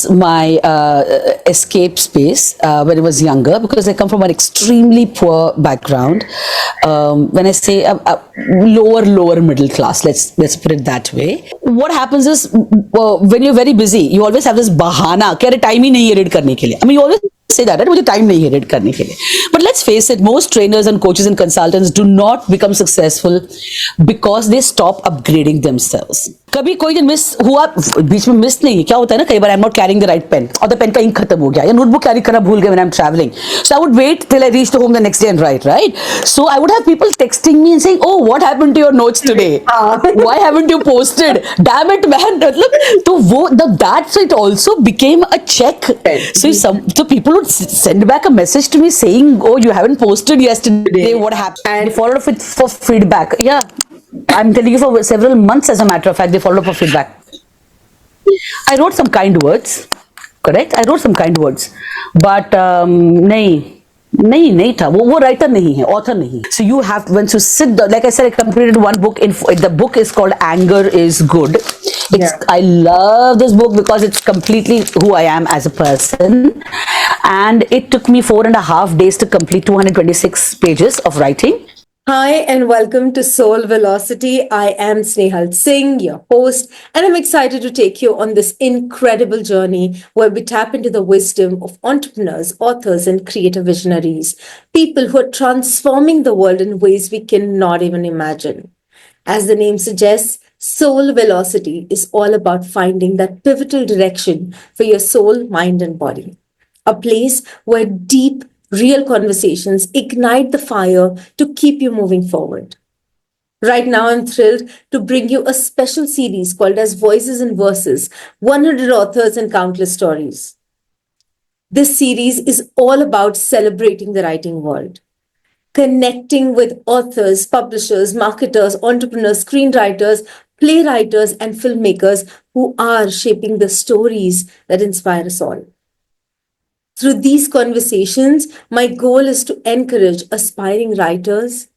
was my escape space when I was younger, because I come from an extremely poor background. When I say lower middle class, let's put it that way. What happens is, when you're very busy, you always have this bahana कि अरे time ही नहीं है read करने के लिए. I mean, you always say that, right? मुझे time नहीं है read करने के लिए. But let's face it, most trainers and coaches and consultants do not become successful because they stop upgrading themselves. कभी कोई दिन मिस हुआ, बीच में मिस नहीं, क्या होता है ना, कई बार I am not carrying the right pen और द पेन का इंक खत्म हो गया, या नोटबुक कैरी करना भूल गए when I am travelling, so I would wait till I reach the home the next day and write, right? So I would have people texting me and saying, oh what happened to your notes today, why haven't you posted, damn it man. मतलब तो वो that it also became a check. So people would send back a message to me saying, oh, you haven't posted yesterday, what happened? And they followed up with for feedback. Yeah, I'm telling you, for several months, as a matter of fact, they followed up for feedback. I wrote some kind words, correct? I wrote some kind words, but नहीं था वो writer नहीं है, author नहीं. So you have, once you sit down, like I said, I completed one book. The book is called Anger is Good. I love this book because it's completely who I am as a person, and it took me 4.5 days to complete 226 pages of writing. Hi and welcome to Soul Velocity. I am Snehal Singh, your host, and I'm excited to take you on this incredible journey where we tap into the wisdom of entrepreneurs, authors, and creative visionaries, people who are transforming the world in ways we cannot even imagine. As the name suggests, Soul Velocity is all about finding that pivotal direction for your soul, mind, and body. A place where deep, real conversations ignite the fire to keep you moving forward. Right now, I'm thrilled to bring you a special series called as Voices and Verses, 100 Authors and Countless Stories. This series is all about celebrating the writing world, connecting with authors, publishers, marketers, entrepreneurs, screenwriters, playwriters, and filmmakers who are shaping the stories that inspire us all. Through these conversations, my goal is to encourage aspiring writers,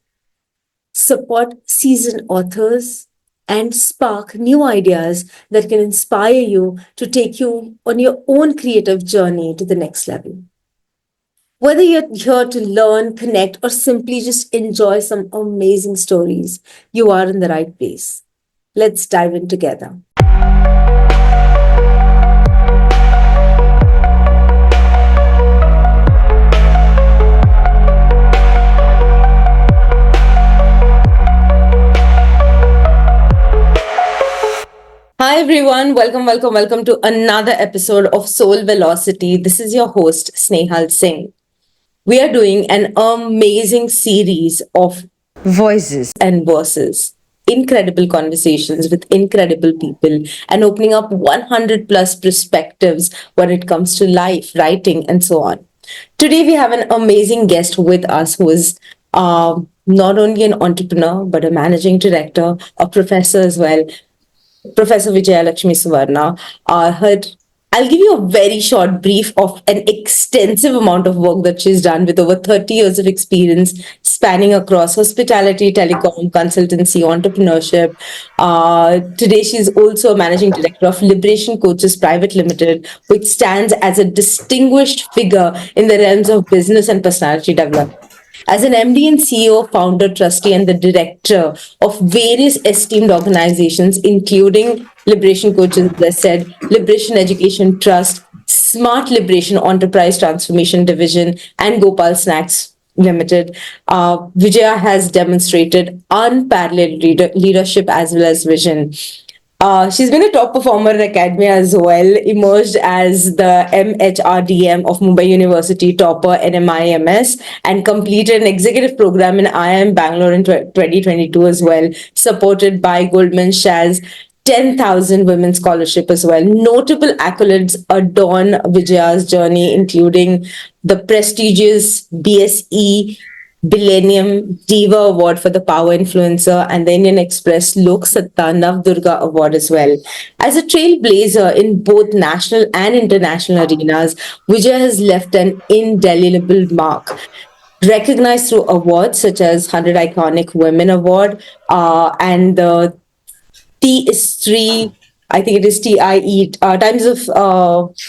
support seasoned authors, and spark new ideas that can inspire you to take you on your own creative journey to the next level. Whether you're here to learn, connect, or simply just enjoy some amazing stories, you are in the right place. Let's dive in together. Hi everyone, welcome to another episode of Soul Velocity. This is your host, Snehal Singh. We are doing an amazing series of voices and verses, incredible conversations with incredible people, and opening up 100 plus perspectives when it comes to life, writing, and so on. Today we have an amazing guest with us who is not only an entrepreneur, but a managing director, a professor as well, Professor Vijaya Lakshmi Suvarna. I'll give you a very short brief of an extensive amount of work that she's done with over 30 years of experience spanning across hospitality, telecom, consultancy, entrepreneurship. Today, she's also a managing director of Liberation Coaches Private Limited, which stands as a distinguished figure in the realms of business and personality development. As an MD and CEO, founder, trustee, and the director of various esteemed organizations, including Liberation Coaches, as I said, Liberation Education Trust, Smart Liberation Enterprise Transformation Division, and Gopal Snacks Limited, Vijaya has demonstrated unparalleled leadership as well as vision. She's been a top performer in academia as well, emerged as the MHRDM of Mumbai University topper NMIMS, and completed an executive program in IIM Bangalore in 2022 as well, supported by Goldman Sachs 10,000 Women Scholarship as well. Notable accolades adorn Vijaya's journey, including the prestigious BSE Millennium Diva Award for the Power Influencer and the Indian Express Lok Satta Navdurga Award as well. As a trailblazer in both national and international arenas, Vijaya has left an indelible mark. Recognized through awards such as 100 Iconic Women Award and the T3 I think it is TIE, Times of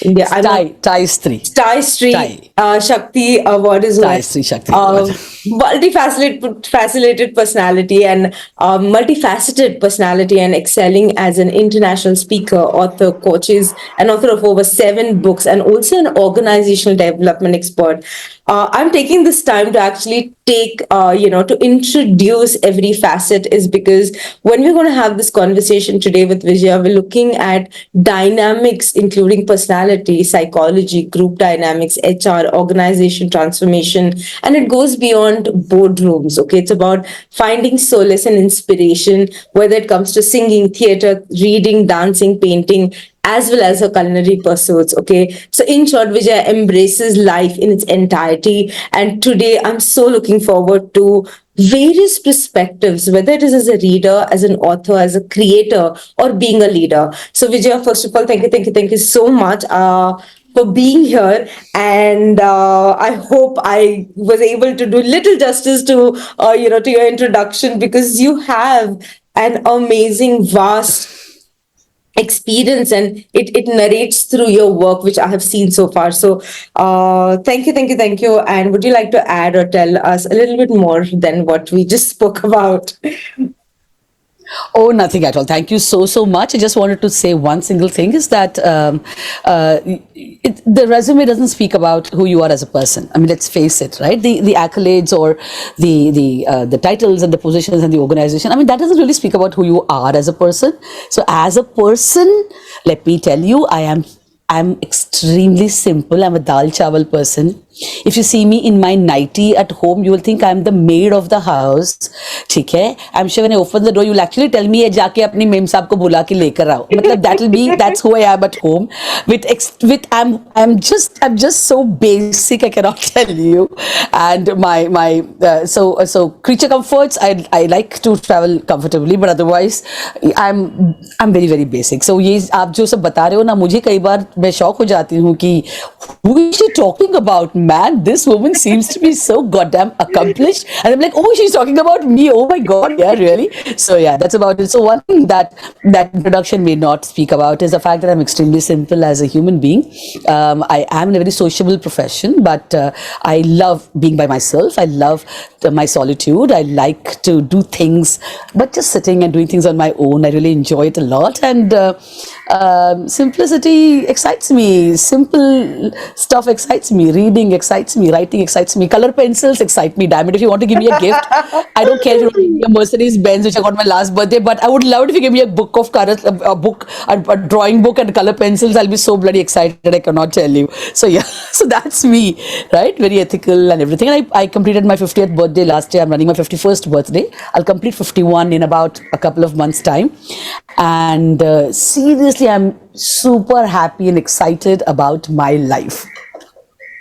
India. I'm not Thai Stree. Sky Street Thai. Shakti Award as well. Thai Stree Shakti Award. Multifaceted personality and multifaceted personality, and excelling as an international speaker, author, coaches, and author of over 7 books, and also an organizational development expert. I'm taking this time to actually to introduce every facet, is because when we're going to have this conversation today with Vijaya, we're looking at dynamics, including personality, psychology, group dynamics, HR, organization transformation, and it goes beyond boardrooms. Okay, it's about finding solace and inspiration, whether it comes to singing, theater, reading, dancing, painting, as well as her culinary pursuits. Okay, so in short, Vijay embraces life in its entirety, and today I'm so looking forward to various perspectives, whether it is as a reader, as an author, as a creator, or being a leader. So Vijay, first of all, thank you so much for being here, and I hope I was able to do little justice to to your introduction, because you have an amazing, vast experience, and it narrates through your work, which I have seen so far. So thank you. And would you like to add or tell us a little bit more than what we just spoke about? Oh, nothing at all. Thank you so much. I just wanted to say one single thing is that the resume doesn't speak about who you are as a person. I mean, let's face it, right? The accolades or the titles and the positions and the organization. I mean, that doesn't really speak about who you are as a person. So, as a person, let me tell you, I'm extremely simple. I'm a dal chawal person. If you see me in my nightie at home, you will think I'm the maid of the house. ठीक है? I'm sure when I open the door, you'll actually tell me, जाके अपनी ma'am साहब को बुला के लेकर आओ. मतलब that's who I am at home. I'm just so basic. I cannot tell you. And so creature comforts. I like to travel comfortably, but otherwise I'm very very basic. So ये आप जो सब बता रहे हो ना, मुझे कई बार मैं शॉक हो जाती हूँ कि who is she talking about? Man, this woman seems to be so goddamn accomplished. And I'm like, oh, she's talking about me. Oh my God, yeah, really? So yeah, that's about it. So one thing that introduction may not speak about is the fact that I'm extremely simple as a human being. I am in a very sociable profession, but I love being by myself. I love my solitude. I like to do things, but just sitting and doing things on my own. I really enjoy it a lot. And simplicity excites me. Simple stuff excites me. Reading excites me. Writing excites me. Color pencils excite me. Damn it, if you want to give me a gift, I don't care if you want to give me a Mercedes Benz, which I got my last birthday, but I would love it if you give me a book of colors, a book, a drawing book and color pencils. I'll be so bloody excited, I cannot tell you. So yeah, so that's me, right? Very ethical and everything. And I completed my 50th birthday last year. I'm running my 51st birthday. I'll complete 51 in about a couple of months' time. And seriously, I'm super happy and excited about my life.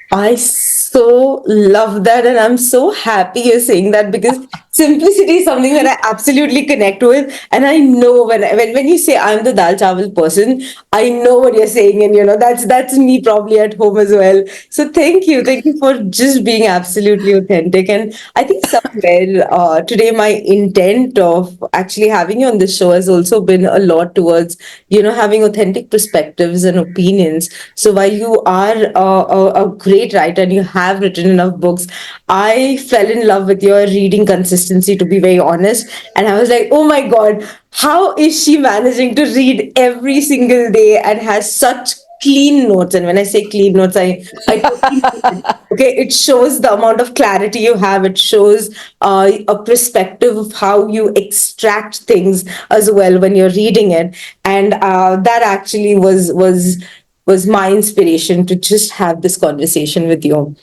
I so love that, and I'm so happy you're saying that, because simplicity is something that I absolutely connect with. And I know when you say I'm the dal chawal person, I know what you're saying, and that's me probably at home as well. So thank you for just being absolutely authentic. And I think somewhere today my intent of actually having you on the show has also been a lot towards having authentic perspectives and opinions. So while you are a great writer and you have written enough books, I fell in love with your reading consistency, to be very honest. And I was like, oh my God, how is she managing to read every single day and has such clean notes? And when I say clean notes, I totally mean it. Okay, it shows the amount of clarity you have. It shows a perspective of how you extract things as well when you're reading it. And that actually was my inspiration to just have this conversation with you.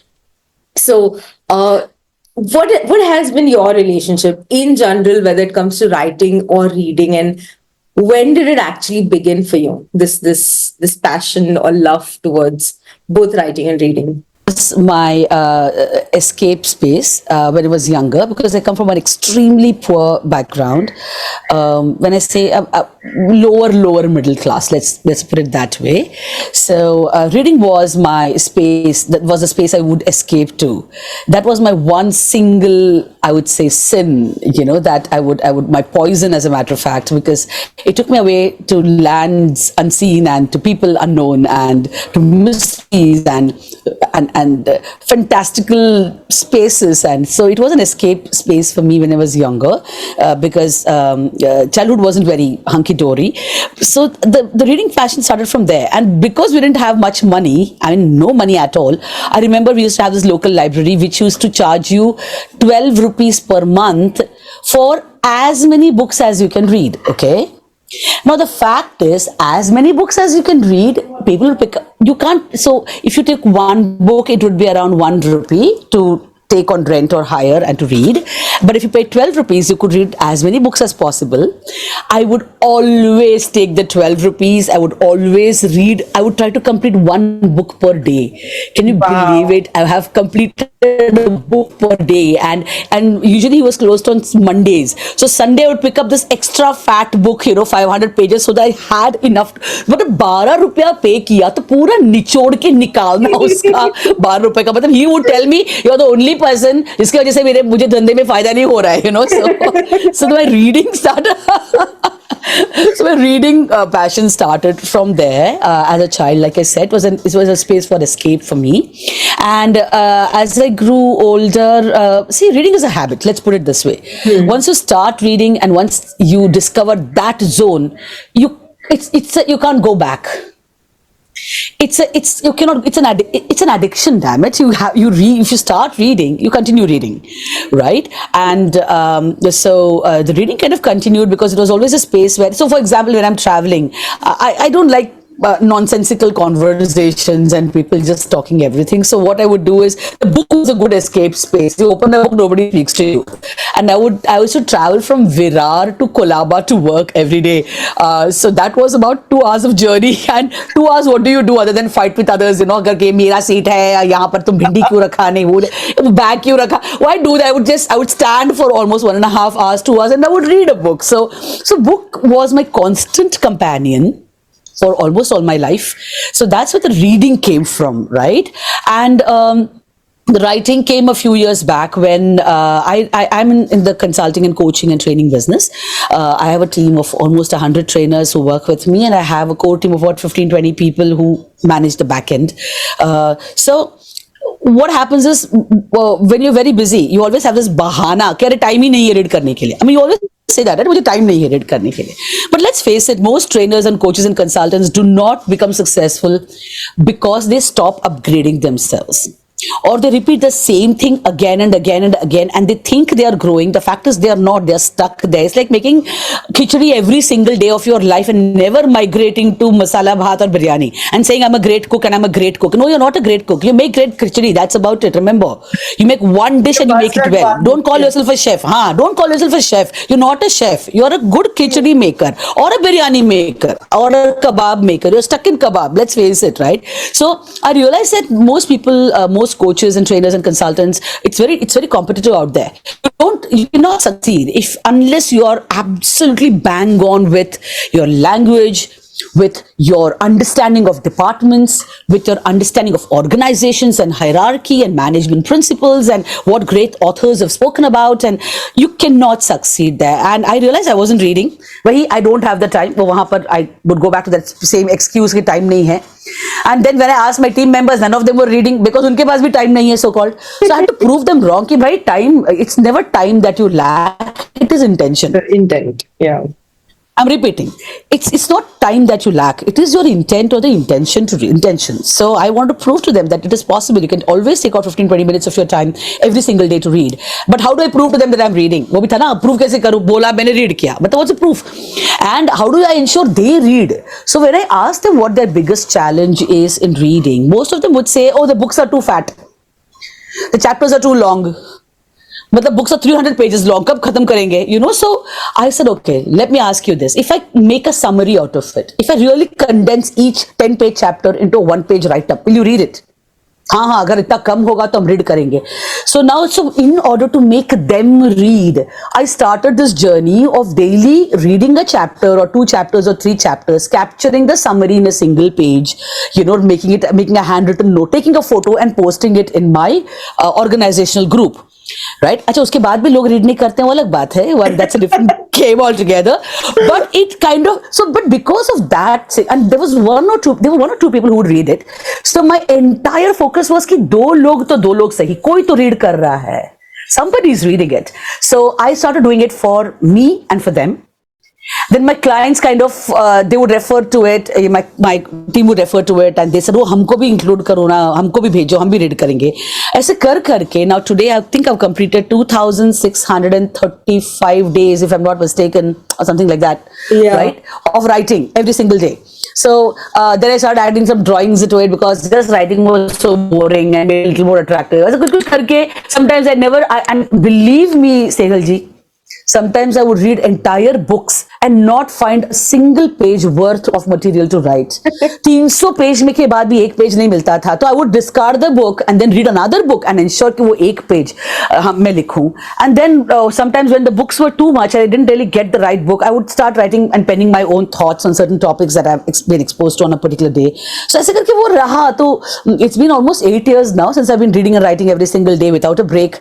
So, what has been your relationship in general, whether it comes to writing or reading, and when did it actually begin for you? This passion or love towards both writing and reading. my escape space when I was younger because I come from an extremely poor background. When I say lower middle class, let's put it that way. So reading was my space. That was a space I would escape to. That was my one single, I would say, sin. That I would my poison, as a matter of fact, because it took me away to lands unseen and to people unknown and to mysteries and fantastical spaces. And so it was an escape space for me when I was younger, because childhood wasn't very hunky-dory. So the reading passion started from there. And because we didn't have much money, I mean no money at all, I remember we used to have this local library which used to charge you 12 rupees per month for as many books as you can read. Okay, now the fact is, as many books as you can read, people will pick up. You can't. So if you take one book, it would be around 1 rupee to take on rent or hire and to read. But if you pay 12 rupees, you could read as many books as possible. I would always take the 12 rupees. I would always read. I would try to complete one book per day. Can you believe it? I have completed a book per day, and usually he was closed on Mondays. So Sunday I would pick up this extra fat book, 500 pages, so that I had enough. मतलब 12 रुपया पे किया तो पूरा निचोड़ के निकालना उसका 12 रुपए का. मतलब he would tell me, you're the only person जिसकी वजह से मुझे धंधे में फायदा नहीं हो रहा है. So my reading started. So my reading passion started from there. As a child, like I said, it was a space for escape for me. And as I grew older, see, reading is a habit. Let's put it this way. Once you start reading and once you discover that zone, you can't go back. It's an addiction, damn it. If you start reading, you continue reading, right? And so the reading kind of continued because it was always a space where, so for example, when I'm traveling, I don't like nonsensical conversations and people just talking everything. So what I would do is, the book was a good escape space. You open the book, nobody speaks to you. And I used to travel from Virar to Kolaba to work every day. So that was about 2 hours of journey. And 2 hours, what do you do other than fight with others? अगर के मेरा seat है, यहाँ पर तुम भिंडी क्यों रखा, नहीं वो बैग क्यों रखा? Why do that? I would stand for almost 1.5 hours, 2 hours, and I would read a book. So book was my constant companion for almost all my life. So that's where the reading came from, right? And the writing came a few years back when I'm in the consulting and coaching and training business. I have a team of almost 100 trainers who work with me, and I have a core team of about 15-20 people who manage the back end. So what happens is, when you're very busy, you always have this bahana कि अरे time ही नहीं है read करने के लिए. I mean, you always say that, right? मुझे time नहीं है read करने के लिए. But let's face it, most trainers and coaches and consultants do not become successful because they stop upgrading themselves. Or they repeat the same thing again and again and again, and they think they are growing. The fact is, they are not. They are stuck there. It's like making khichdi every single day of your life and never migrating to masala bhat or biryani and saying, I'm a great cook and I'm a great cook. No, you're not a great cook. You make great khichdi. That's about it. Remember, you make one dish and you make it well. Don't call yourself a chef. Don't call yourself a chef. You're not a chef. You're a good khichdi maker or a biryani maker or a kebab maker. You're stuck in kebab. Let's face it, right? So I realized that most people, most coaches and trainers and consultants, it's very competitive out there. You cannot succeed unless you are absolutely bang on with your language, with your understanding of departments, with your understanding of organizations and hierarchy and management principles and what great authors have spoken about, and you cannot succeed there. And I realized I wasn't reading. I don't have the time. वहाँ पर I would go back to that same excuse कि time नहीं है. And then when I asked my team members, none of them were reading because उनके पास भी time नहीं है, so called. So I had to prove them wrong कि भाई time, it's never time that you lack, it is intention. The intent, yeah. I'm repeating. It's not time that you lack. It is your intent or the intention. So I want to prove to them that it is possible. You can always take out 15-20 minutes of your time every single day to read. But how do I prove to them that I'm reading? वो भी था ना, prove कैसे करूँ? बोला मैंने read किया. But what's the proof? And how do I ensure they read? So when I ask them what their biggest challenge is in reading, most of them would say, oh, the books are too fat. The chapters are too long. But the books are 300 pages long. कब खत्म करेंगे? So I said, okay, let me ask you this. If I make a summary out of it, if I really condense each 10-page chapter into a 1-page write-up, will you read it? हाँ हाँ, अगर इतना कम होगा तो हम read करेंगे. So now, so in order to make them read, I started this journey of daily reading a chapter or 2 chapters or 3 chapters, capturing the summary in a single page, making a handwritten note, taking a photo and posting it in my organizational group. Right? अच्छा, उसके बाद भी लोग read नहीं करते हैं, वो अलग बात है. Well, that's a different game altogether. But it kind of, so, but because of that, and there were 1 or 2 people who would read it. So my entire focus was कि 2 लोग तो 2 लोग सही, कोई तो रीड कर रहा है. Somebody is reading it. So I started doing it for me and for them. Then my clients kind of they would refer to it, my team would refer to it, and they said, oh, हमको भी include करो ना, हमको भी भेजो, हम भी read करेंगे. ऐसे कर करके now today I think I've completed 2,635 days, if I'm not mistaken, or something like that. Yeah. Right, of writing every single day. So then I started adding some drawings into it because just writing was so boring and a little more attractive. ऐसे कुछ करके sometimes and believe me, Sehgal ji, sometimes I would read entire books and not find a single page worth of material to write. 300 page में के बाद भी 1 page नहीं मिलता था, तो I would discard the book and then read another book and ensure कि वो 1 पेज मैं लिखूं. And then sometimes when the books were too much and I didn't really get the right book, I would start writing and penning my own thoughts on certain topics that I've been exposed to on a particular day. So ऐसे करके वो रहा. तो it's been almost 8 years now since I've been reading and writing every single day without a break.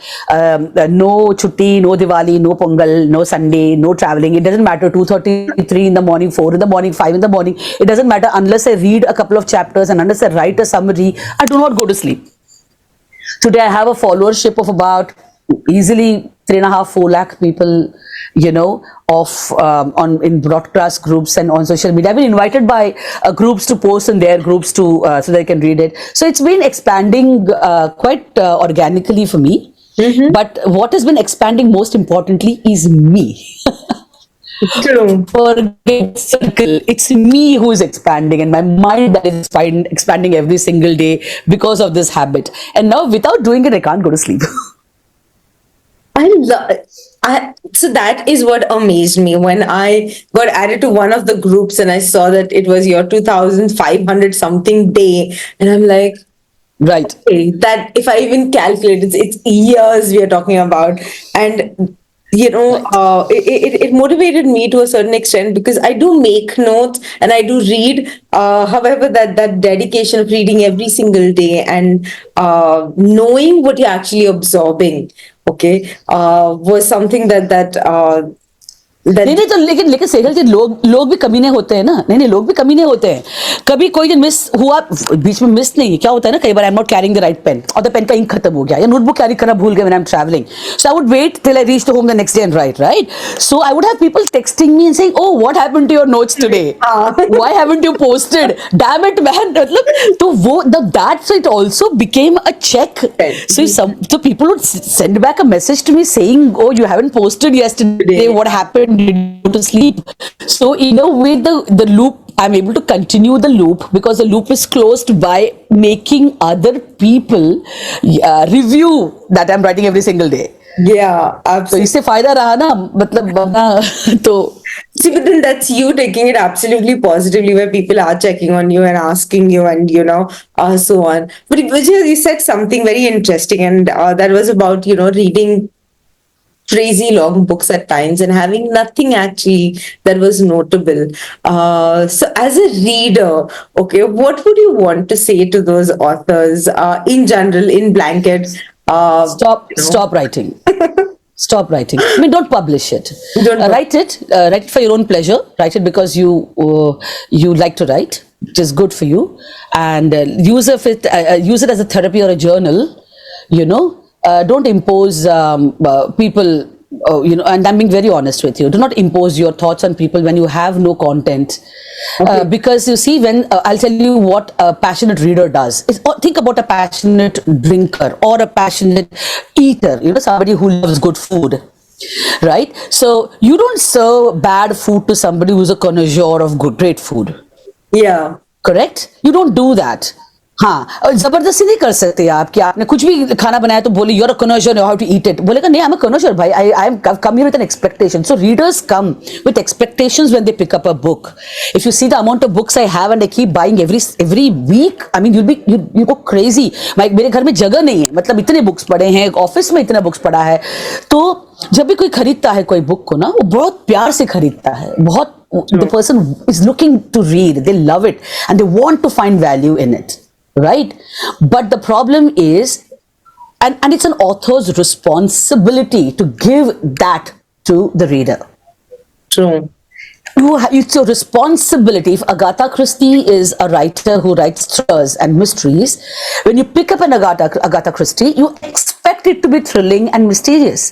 No chutti, no Diwali, no Pongal, no Sunday, no traveling. It doesn't matter. 2:33 in the morning, 4 in the morning, 5 in the morning. It doesn't matter unless I read a couple of chapters and unless I write a summary. I do not go to sleep. Today I have a followership of about easily 3.5-4 lakh people, in broadcast groups and on social media. I've been invited by groups to post in their groups to so they can read it. So it's been expanding quite organically for me. Mm-hmm. But what has been expanding most importantly is me. True. Forget circle. It's me who is expanding, and my mind that is expanding every single day because of this habit. And now, without doing it, I can't go to sleep. So that is what amazed me when I got added to one of the groups and I saw that it was your 2,500 something day, and I'm like, right. Okay, that if I even calculate, it's years we are talking about, and it motivated me to a certain extent because I do make notes and I do read. However, that dedication of reading every single day and knowing what you're actually absorbing, okay, was something that नहीं तो लेकिन सेहल जी, लोग भी कमीने होते हैं ना. नहीं, लोग भी कमीने होते हैं. कभी कोई दिन मिस हुआ, बीच में मिस नहीं, क्या होता है ना, कई बार I am not carrying the right pen और द पेन का इंक खत्म हो गया या नोटबुक कैरी करना भूल गया when I am travelling. So I would wait till I reach the home the next day and write. So I would have people texting me and saying, oh, what happened to your notes today, why haven't you posted, damn it man. मतलब तो वो that, so it also became a check. So people would send back a message to me saying, oh, you haven't posted yesterday, what happened, did you go to sleep? So in a way, the loop, I'm able to continue the loop because the loop is closed by making other people review that I'm writing every single day. Yeah, absolutely. So इससे फायदा रहा ना, मतलब तो. See, but then that's you taking it absolutely positively, where people are checking on you and asking you, and so on. But Vijay, you said something very interesting, and that was about reading crazy long books at times and having nothing actually that was notable. So as a reader, okay, what would you want to say to those authors in general, in blanket? Stop writing. Stop writing. I mean, don't publish it. Write it for your own pleasure. Write it because you like to write, which is good for you, and use it as a therapy or a journal. Don't impose people. And I'm being very honest with you. Do not impose your thoughts on people when you have no content. Okay. Because you see, when I'll tell you what a passionate reader does. Think about a passionate drinker or a passionate eater. Somebody who loves good food. Right? So you don't serve bad food to somebody who's a connoisseur of great food. Yeah. Correct? You don't do that. हाँ, और जबरदस्ती नहीं कर सकते आप कि आपने कुछ भी खाना बनाया तो बोले you're a connoisseur, how to eat it. बोलेगा नहीं, आई एम अ कनोजर भाई, I am come here with an expectation. So readers come with expectations when they pick up a book. If you see the amount of books I have and I keep buying every week, I mean you go crazy. मेरे घर में जगह नहीं है, मतलब इतने books पड़े हैं, ऑफिस में इतना बुक्स पड़ा है. तो जब भी कोई खरीदता है कोई बुक को ना, वो बहुत प्यार से खरीदता है, बहुत. The person is looking to read, they love it and they want to find value in it, right? But the problem is, and it's an author's responsibility to give that to the reader. True. It's your responsibility. If Agatha Christie is a writer who writes thrillers and mysteries, when you pick up an Agatha Christie, you expect it to be thrilling and mysterious.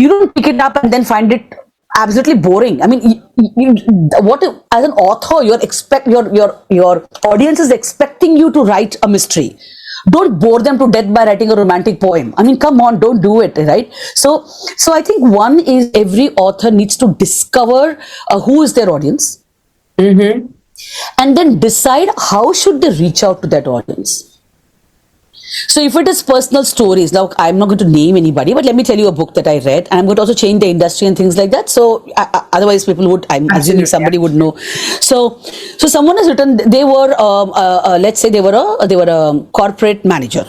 You don't pick it up and then find it absolutely boring. I mean, what as an author, your audience is expecting you to write a mystery. Don't bore them to death by writing a romantic poem. I mean, come on, don't do it, right? So I think one is every author needs to discover who is their audience, and then decide how should they reach out to that audience. So if it is personal stories, now I'm not going to name anybody, but let me tell you a book that I read, and I'm going to also change the industry and things like that. So otherwise people would, I'm assuming somebody would know. So someone has written, they were, let's say they were a corporate manager.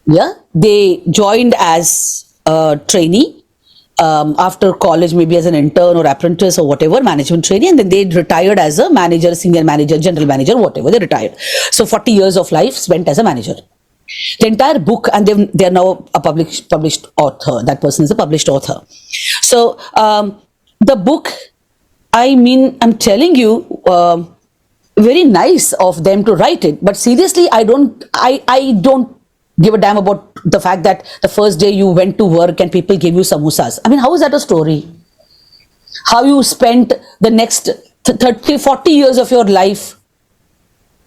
Yeah. They joined as a trainee. After college, maybe as an intern or apprentice or whatever, management trainee, and then they retired as a manager, senior manager, general manager, whatever, they retired. So 40 years of life spent as a manager. The entire book, and they are now a published author. That person is a published author. So the book, I mean, I'm telling you, very nice of them to write it. But seriously, I don't give a damn about the fact that the first day you went to work and people gave you samosas. I mean, how is that a story? How you spent the next 30, 40 years of your life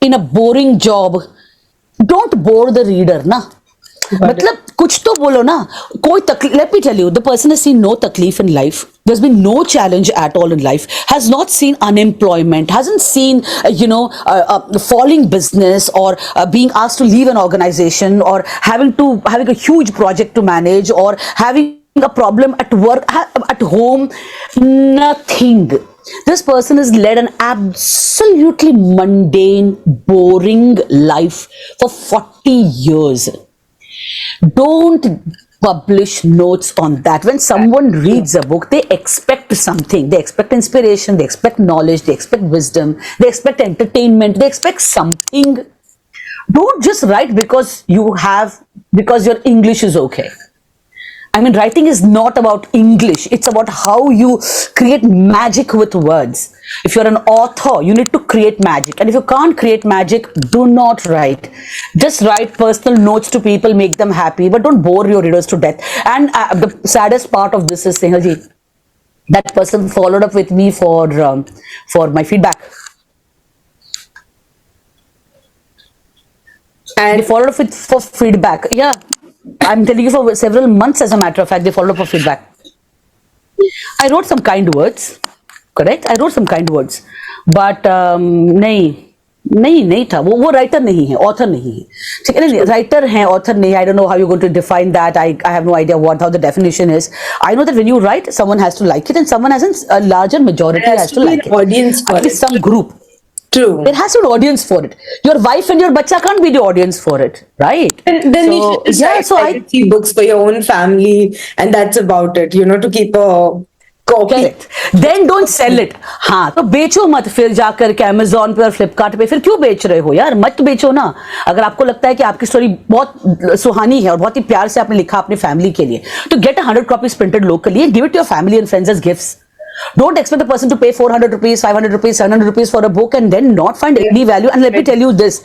in a boring job. Don't bore the reader, na. मतलब कुछ तो बोलो ना. कोई तकलीफ, let me tell you, the person has seen no तकलीफ in life. There's been no challenge at all in life. Has not seen unemployment. Hasn't seen falling business or being asked to leave an organization or having a huge project to manage or having a problem at work, at home. Nothing. This person has led an absolutely mundane, boring life for 40 years. Don't publish notes on that. When someone reads a book, they expect something. They expect inspiration, they expect knowledge, they expect wisdom, they expect entertainment, they expect something. Don't just write because your English is okay. I mean, writing is not about English. It's about how you create magic with words. If you're an author, you need to create magic. And if you can't create magic, do not write. Just write personal notes to people, make them happy, but don't bore your readers to death. And the saddest part of this is, Snehalji, that person followed up with me for my feedback. And they followed up for feedback. Yeah. I'm telling you, for several months, as a matter of fact, they followed up for feedback. I wrote some kind words, correct? I wrote some kind words, but नहीं था वो writer नहीं है, author नहीं है, ठीक है ना? Writer है, author नहीं. I don't know how you're going to define that. I have no idea how the definition is. I know that when you write, someone has to like it, and someone a larger majority has to like it. Audience for at least it. Some group. True. There has to be an audience for it. Your wife and your bacha can't be the audience for it, right? And then you should just write legacy books for your own family, and that's about it. To keep a copy. Correct. Then don't sell it. हाँ, तो बेचो मत फिर जाकर के Amazon पे और Flipkart पे. फिर क्यों बेच रहे हो यार? मत बेचो ना. अगर आपको लगता है कि आपकी स्टोरी बहुत सुहानी है और बहुत ही प्यार से आपने लिखा अपने फैमिली के लिए, तो get 100 copies printed locally and give it to your family and friends as gifts. Don't expect the person to pay 400 rupees, 500 rupees, 700 rupees for a book and then not find any value. And let me tell you this.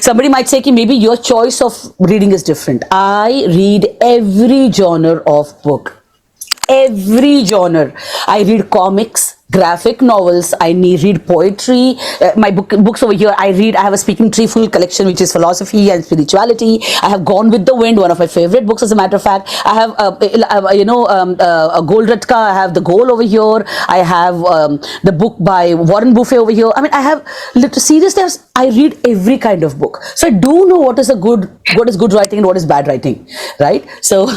Somebody might say कि maybe your choice of reading is different. I read every genre of book. Every genre. I read comics, graphic novels. I read poetry. My books over here. I have a Speaking Tree full collection, which is philosophy and spirituality. I have Gone with the Wind, one of my favorite books, as a matter of fact. I have a Goldratka. I have The Goal over here. I have the book by Warren Buffett over here. I mean, I have seriously. I read every kind of book, so I do know what is good writing and what is bad writing, right? So,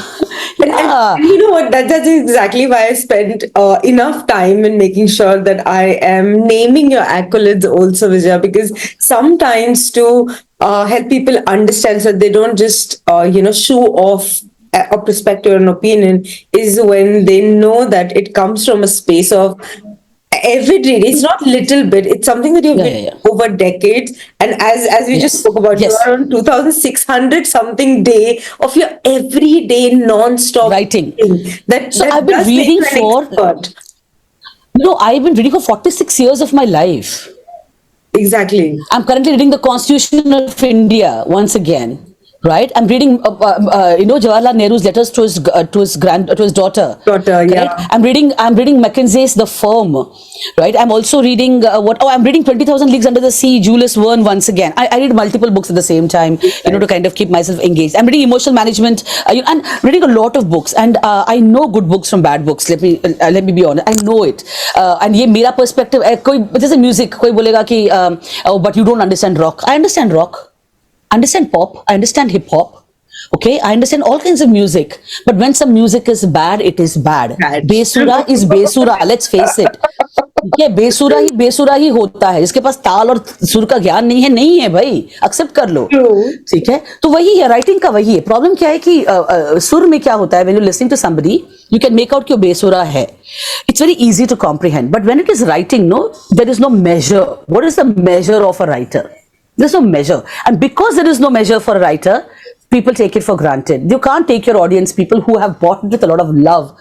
yeah. And you know what? That's exactly why I spent enough time in making sure that I am naming your accolades also, Vijaya, because sometimes to help people understand so they don't just, show off a perspective or an opinion is when they know that it comes from a space of avid reading. It's not little bit. It's something that you've been over decades. And as we just spoke about, you are on 2,600 something day of your everyday non-stop writing. So I've been reading for. I've been reading for 46 years of my life. Exactly. I'm currently reading the Constitution of India once again. Right, I'm reading, Jawaharlal Nehru's letters to his daughter. Yeah. I'm reading Mackenzie's The Firm. Right, I'm also reading I'm reading 20,000 Leagues Under the Sea, Julius Verne once again. I read multiple books at the same time, to kind of keep myself engaged. I'm reading emotional management, and reading a lot of books, and I know good books from bad books. Let me be honest. I know it, and ये मेरा perspective. जैसे music, कोई बोलेगा कि but you don't understand rock. I understand rock. Understand pop, I understand hip hop, okay, I understand all kinds of music, but when some music is bad, it is bad. Besura is besura, let's face it. ठीक है, बेसुरा ही होता है, जिसके पास ताल और सुर का ज्ञान नहीं है भाई, एक्सेप्ट कर लो, ठीक है. तो वही है, राइटिंग का वही है. प्रॉब्लम क्या है कि सुर में क्या होता है, when you listening to somebody you can make out कि बेसुरा है. It's very easy to comprehend, but when it is writing, no, there is no measure. What is the measure of a writer? There's no measure. And because there is no measure for a writer, people take it for granted. You can't take your audience, people who have bought with a lot of love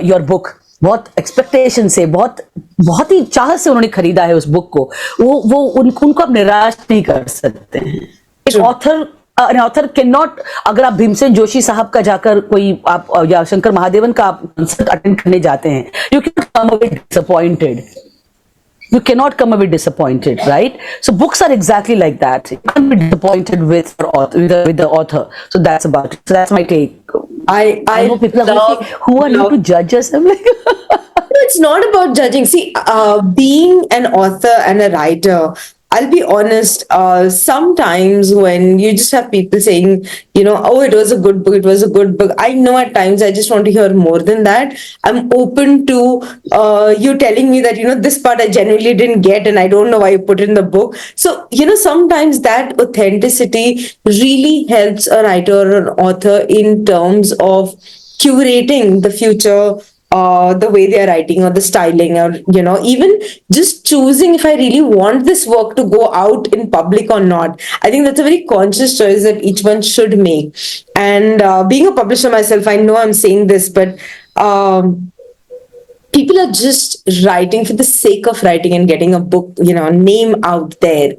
your book, बहुत expectation से, बहुत ही चाहत से उन्होंने खरीदा है उस book को, वो उनको आप निराश नहीं कर सकते हैं. An author cannot, अगर आप भीमसेन जोशी साहब का जाकर कोई आप या शंकर महादेवन का आप कंसर्ट अटेंड करने जाते हैं, you cannot come away disappointed. You cannot come away disappointed, right? So books are exactly like that. You can't be disappointed with the author. So that's about it. So that's my take. I know people are like, who are you to judge us? I'm like, it's not about judging. See, being an author and a writer, I'll be honest, sometimes when you just have people saying, oh, it was a good book. I know at times I just want to hear more than that. I'm open to you telling me that, this part I genuinely didn't get and I don't know why you put it in the book. So, sometimes that authenticity really helps a writer or an author in terms of curating the future, the way they are writing or the styling, or even just choosing if I really want this work to go out in public or not. I think that's a very conscious choice that each one should make. And being a publisher myself, I know I'm saying this, but people are just writing for the sake of writing and getting a book, name out there,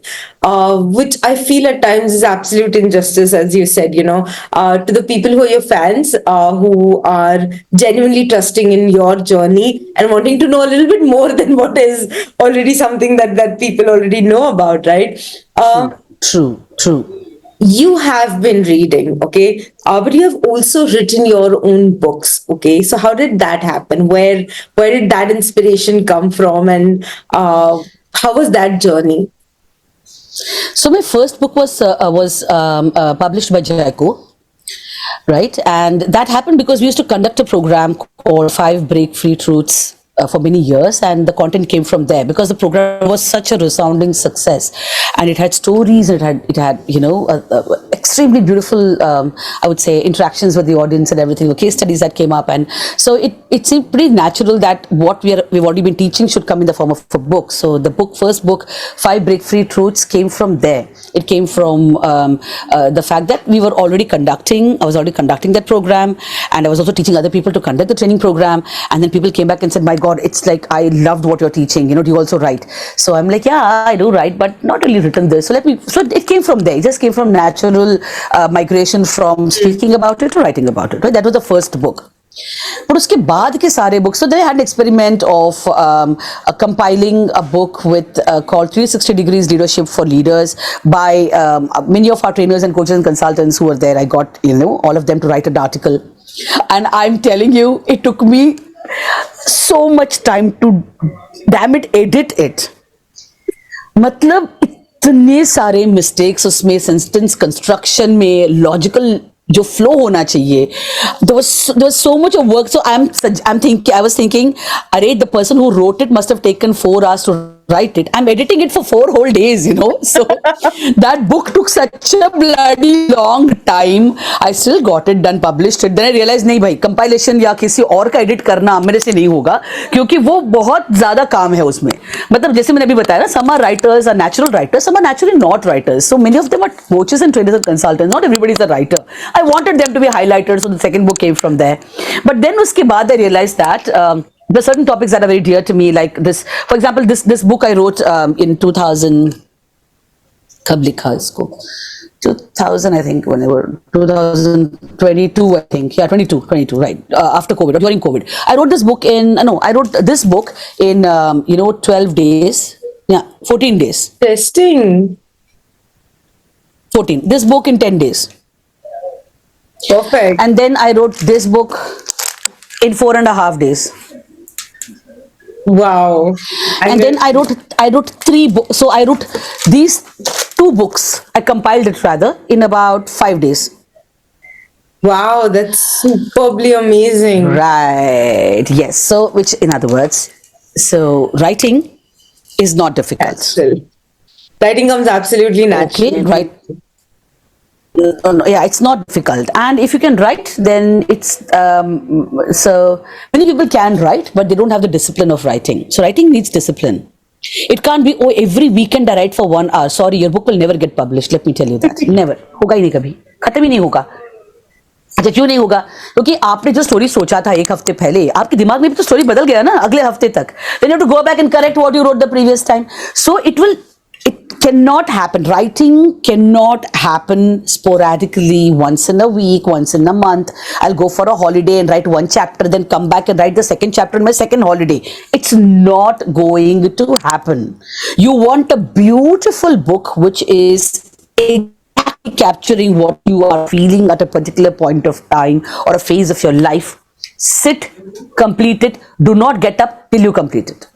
which I feel at times is absolute injustice, as you said, to the people who are your fans, who are genuinely trusting in your journey and wanting to know a little bit more than what is already something that people already know about, right? True. You have been reading, okay, but you have also written your own books, okay. So how did that happen? Where did that inspiration come from, and how was that journey? So my first book was published by Jaico, right, and that happened because we used to conduct a program called 5 Break-Free Truths for many years, and the content came from there because the program was such a resounding success, and it had stories, it had extremely beautiful I would say interactions with the audience and everything, the case studies that came up, and so it seemed pretty natural that what we've already been teaching should come in the form of a book. So the first book, 5 Break-Free Truths, came from there. It came from the fact that I was already conducting that program, and I was also teaching other people to conduct the training program, and then people came back and said, my God, it's like, I loved what you're teaching, do you also write? So I'm like, yeah, I do write, but not really written this. So it came from there. It just came from natural migration from speaking about it to writing about it, right? That was the first book. But उसके बाद के सारे books, so they had an experiment of compiling a book with called 360 Degrees Leadership for Leaders by many of our trainers and coaches and consultants who were there. I got, all of them to write an article. And I'm telling you, it took me so much time to, damn it, edit it. मतलब इतने सारे mistakes उसमें, sentence construction में, logical जो flow होना चाहिए, there was so much of work. So I was thinking, अरे the person who wrote it must have taken 4 hours to write it. I'm editing it for 4 whole days, So that book took such a bloody long time. I still got it done, published it. Then I realized नहीं भाई, compilation या किसी और का edit करना मेरे से नहीं होगा, क्योंकि वो बहुत ज्यादा काम है उसमें. मतलब जैसे मैंने अभी बताया ना, some are writers, are natural writers, some are naturally not writers. So many of them are coaches and trainers and consultants. Not everybody is a writer. I wanted them to be highlighted, so the second book came from there. But then उसके बाद I realized that there are certain topics that are very dear to me, like this. For example, this book I wrote in 2000. कब लिखा इसको? 2000, I think, whenever 2022, I think, yeah, 22, right, after COVID or during COVID. I wrote this book I wrote this book in 12 days, 14 days. Testing. 14. This book in 10 days. Perfect. And then I wrote this book in 4.5 days. Wow. And then I wrote 3 books. So I wrote these 2 books. I compiled it rather in about 5 days. Wow, that's superbly amazing. Right. Yes. So, which in other words, so writing is not difficult. Natural. Writing comes absolutely natural. Okay, right. No, yeah, it's not difficult. And if you can write, then it's so many people can write, but they don't have the discipline of writing. So writing needs discipline. It can't be, oh, every weekend I write for 1 hour. Sorry, your book will never get published. Let me tell you that. Never. होगा ही नहीं कभी. खत्म ही नहीं होगा. अच्छा क्यों नहीं होगा? क्योंकि आपने जो स्टोरी सोचा था एक हफ्ते पहले, आपके दिमाग में भी तो स्टोरी बदल गया ना अगले हफ्ते तक. Then you have to go back and correct what you wrote the previous time. So it cannot happen. Writing cannot happen sporadically, once in a week, once in a month. I'll go for a holiday and write 1 chapter, then come back and write the second chapter on my second holiday. It's not going to happen. You want a beautiful book which is exactly capturing what you are feeling at a particular point of time or a phase of your life. Sit, complete it. Do not get up till you complete it.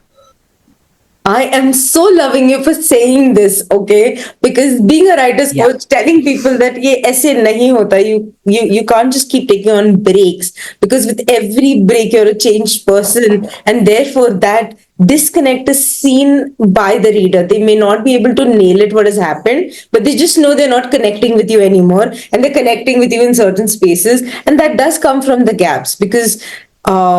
I am so loving you for saying this, okay? Because being a writer's coach, telling people that ye aise nahi hota, you can't just keep taking on breaks, because with every break you're a changed person, and therefore that disconnect is seen by the reader. They may not be able to nail it what has happened, but they just know they're not connecting with you anymore, and they're connecting with you in certain spaces, and that does come from the gaps, because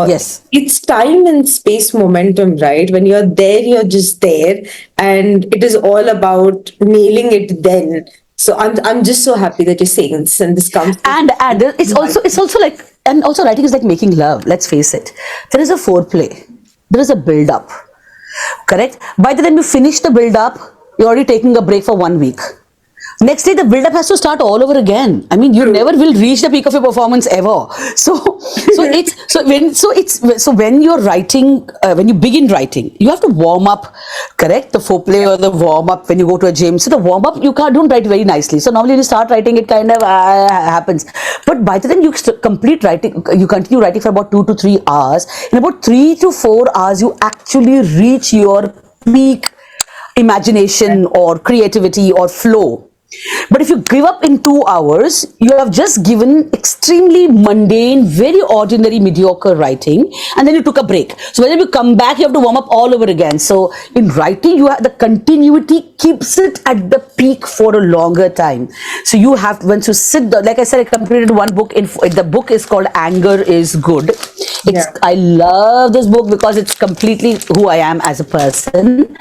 yes, it's time and space momentum, right? When you're there, you're just there, and it is all about nailing it then. So I'm just so happy that you're saying this, and this comes and it's also like, and also writing is like making love. Let's face it, there is a foreplay, there is a build up, correct? By the time you finish the build up, you're already taking a break for 1 week. Next day the build-up has to start all over again. I mean, you never will reach the peak of your performance ever. So when you're writing, when you begin writing, you have to warm up, correct? The foreplay or the warm up when you go to a gym. So the warm up you don't write very nicely. So normally when you start writing, it kind of happens. But by the time you complete writing, you continue writing for about 2 to 3 hours. In about 3 to 4 hours, you actually reach your peak imagination or creativity or flow. But if you give up in 2 hours, you have just given extremely mundane, very ordinary, mediocre writing, and then you took a break. So when you come back, you have to warm up all over again. So in writing, you have the continuity keeps it at the peak for a longer time. So you have to, once you sit down, like I said, I completed 1 book. The book is called Anger is Good. I love this book because it's completely who I am as a person.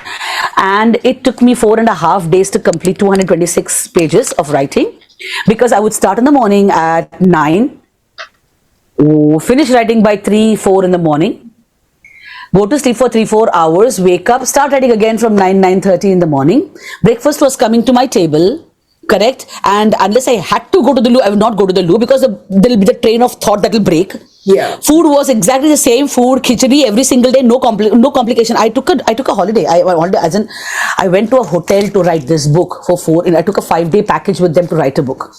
And it took me 4.5 days to complete 226 pages of writing, because I would start in the morning at 9, finish writing by 3-4 in the morning, go to sleep for 3-4 hours, wake up, start writing again from 9-9:30 in the morning. Breakfast was coming to my table, correct? And unless I had to go to the loo, I would not go to the loo, because there will be the train of thought that will break. Yeah. Food was exactly the same food, khichdi every single day, no complication. I took a holiday. As in, I went to a hotel to write this book for 4, and I took a 5-day package with them to write a book.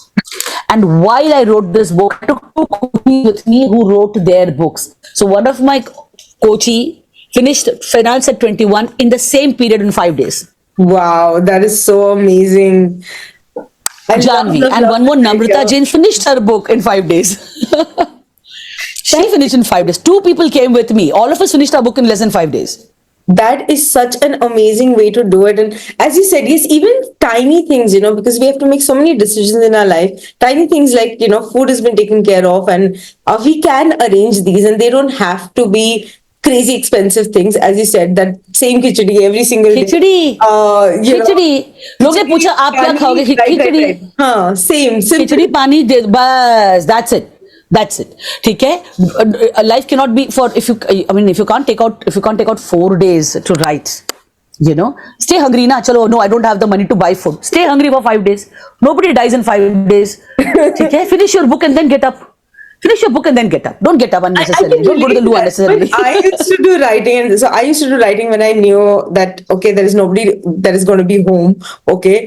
And while I wrote this book, I took 2 coaches with me who wrote their books. So one of my coachee finished finance at 21 in the same period in 5 days. Wow, that is so amazing. I Janvi. love, And love one more, that Namrata idea. Jain finished her book in 5 days. She finished in 5 days. 2 people came with me. All of us finished our book in less than 5 days. That is such an amazing way to do it. And as you said, yes, even tiny things, because we have to make so many decisions in our life. Tiny things like, food has been taken care of, and we can arrange these, and they don't have to be crazy expensive things. As you said, that same khichdi every single day. खिचड़ी खिचड़ी लोग ने पूछा आप क्या खाओगे खिचड़ी हाँ, same. Simple. खिचड़ी पानी दे बस that's it ठीक है life cannot be for if you can't take out 4 days to write stay hungry na chalo no I don't have the money to buy food stay hungry for 5 days nobody dies in 5 days ठीक है finish your book and then get up finish your book and then get up don't get up unnecessarily don't go to the loo unnecessarily. I used to do writing, and so I used to do writing when I knew that okay, there is nobody that is going to be home. Okay,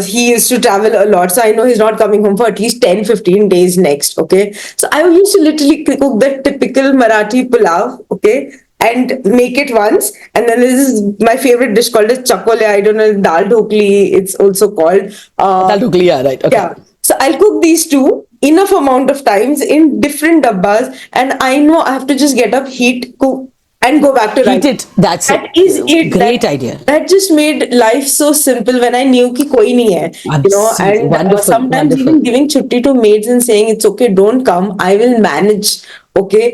he used to travel a lot, so I know he's not coming home for at least 10-15 days next. Okay, so I used to literally cook that typical Marathi pulav. Okay, and make it once, and then this is my favorite dish called as chakole. I don't know, dal dhokli. It's also called. Dal dhokli, yeah, right. Okay. Yeah. So I'll cook these two enough amount of times in different dabbas, and I know I have to just get up, heat, cook, and go back to Heat writing. it. That's That it. is it. Great idea. That just made life so simple when I knew ki koi nahi hai, Absolutely. and Wonderful, sometimes wonderful. even giving chutti to maids and saying it's okay, don't come, I will manage. Okay,